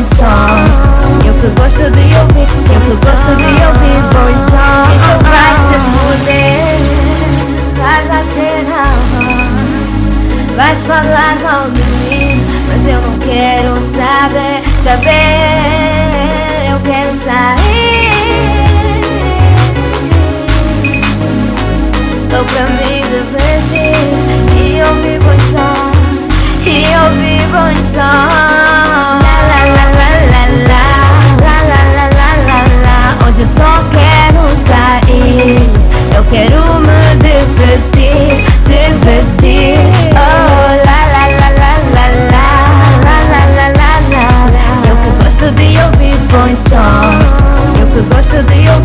som. Eu que gosto de ouvir, eu que gosto de ouvir bom som. E tu vais se foder, vais bater na voz, vais falar mal de mim, mas eu não quero saber, eu quero sair. Só pra me divertir e ouvir bons sons, e ouvir bons sons. La la la la la la la la la la la. Hoje eu só quero sair, eu quero me divertir, divertir. Oh la la la la la la la la la la la. Eu que gosto de ouvir bons sons, eu que gosto de ouvir